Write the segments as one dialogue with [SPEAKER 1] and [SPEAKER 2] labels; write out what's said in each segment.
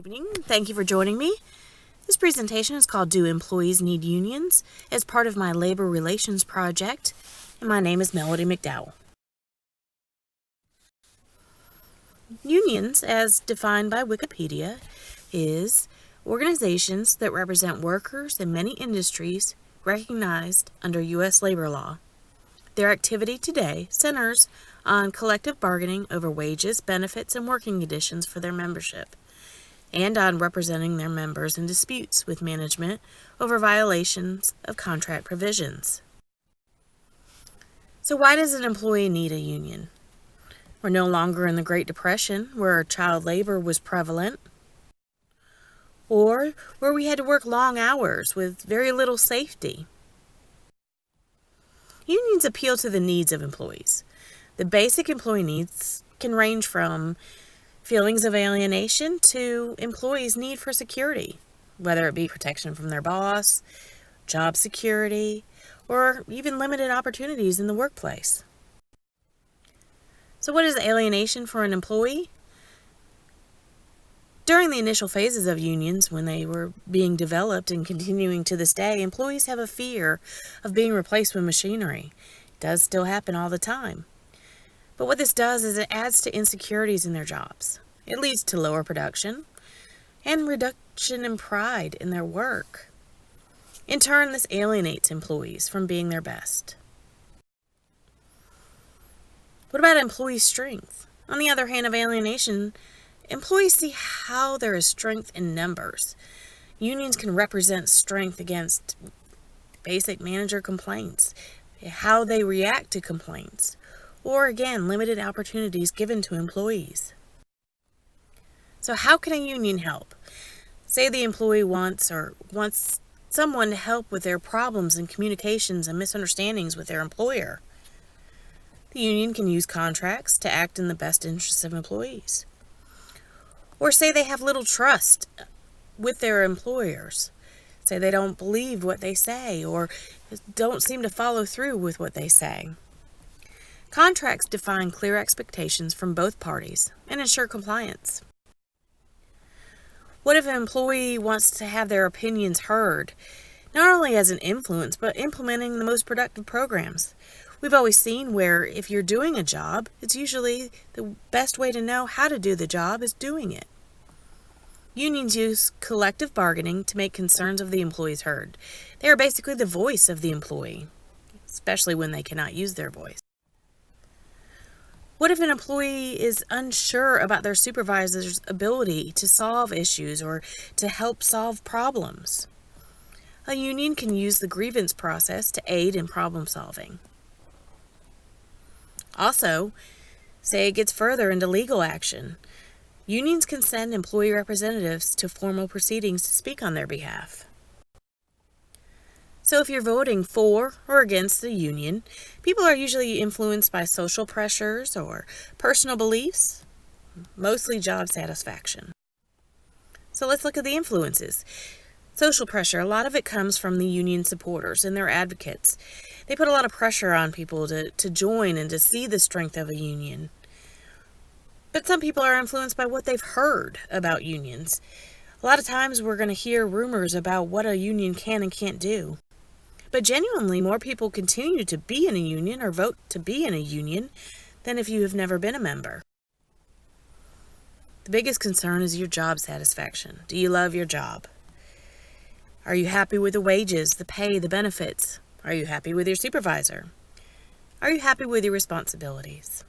[SPEAKER 1] evening. Thank you for joining me. This presentation is called Do Employees Need Unions? As part of my labor relations project, and my name is Melody McDowell. Unions, as defined by Wikipedia, is organizations that represent workers in many industries recognized under U.S. labor law. Their activity today centers on collective bargaining over wages, benefits, and working conditions for their membership, and on representing their members in disputes with management over violations of contract provisions. So why does an employee need a union? We're no longer in the Great Depression, where child labor was prevalent, or where we had to work long hours with very little safety. Unions appeal to the needs of employees. The basic employee needs can range from feelings of alienation to employees' need for security, whether it be protection from their boss, job security, or even limited opportunities in the workplace. So what is alienation for an employee? During the initial phases of unions, when they were being developed and continuing to this day, employees have a fear of being replaced with machinery. It does still happen all the time. But what this does is it adds to insecurities in their jobs. It leads to lower production and reduction in pride in their work. In turn, this alienates employees from being their best. What about employee strength? On the other hand of alienation, employees see how there is strength in numbers. Unions can represent strength against basic manager complaints, how they react to complaints, or again, limited opportunities given to employees. So how can a union help? Say the employee wants someone to help with their problems and communications and misunderstandings with their employer. The union can use contracts to act in the best interests of employees. Or say they have little trust with their employers. Say they don't believe what they say or don't seem to follow through with what they say. Contracts define clear expectations from both parties and ensure compliance. What if an employee wants to have their opinions heard, not only as an influence, but implementing the most productive programs? We've always seen where if you're doing a job, it's usually the best way to know how to do the job is doing it. Unions use collective bargaining to make concerns of the employees heard. They are basically the voice of the employee, especially when they cannot use their voice. What if an employee is unsure about their supervisor's ability to solve issues or to help solve problems? A union can use the grievance process to aid in problem solving. Also, say it gets further into legal action. Unions can send employee representatives to formal proceedings to speak on their behalf. So if you're voting for or against the union, people are usually influenced by social pressures or personal beliefs, mostly job satisfaction. So let's look at the influences. Social pressure, a lot of it comes from the union supporters and their advocates. They put a lot of pressure on people to join and to see the strength of a union. But some people are influenced by what they've heard about unions. A lot of times we're going to hear rumors about what a union can and can't do. But genuinely, more people continue to be in a union or vote to be in a union than if you have never been a member. The biggest concern is your job satisfaction. Do you love your job? Are you happy with the wages, the pay, the benefits? Are you happy with your supervisor? Are you happy with your responsibilities?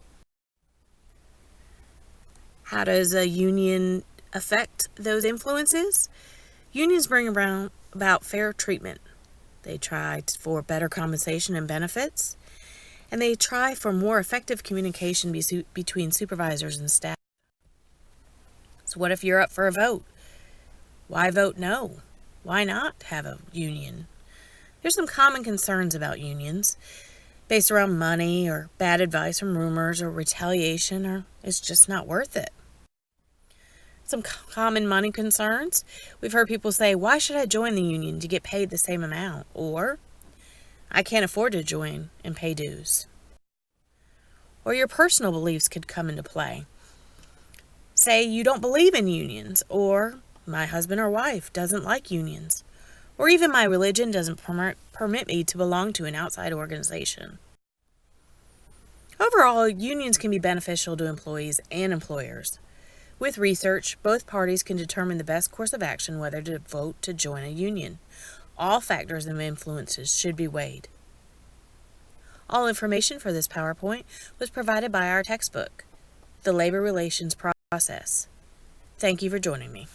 [SPEAKER 1] How does a union affect those influences? Unions bring about fair treatment. They try for better compensation and benefits, and they try for more effective communication between supervisors and staff. So what if you're up for a vote? Why vote no? Why not have a union? There's some common concerns about unions based around money or bad advice from rumors or retaliation, or it's just not worth it. Some common money concerns. We've heard people say, why should I join the union to get paid the same amount? Or, I can't afford to join and pay dues. Or your personal beliefs could come into play. Say you don't believe in unions, or My husband or wife doesn't like unions. Or even my religion doesn't permit me to belong to an outside organization. Overall, unions can be beneficial to employees and employers. With research, both parties can determine the best course of action whether to vote to join a union. All factors and influences should be weighed. All information for this PowerPoint was provided by our textbook, The Labor Relations Process. Thank you for joining me.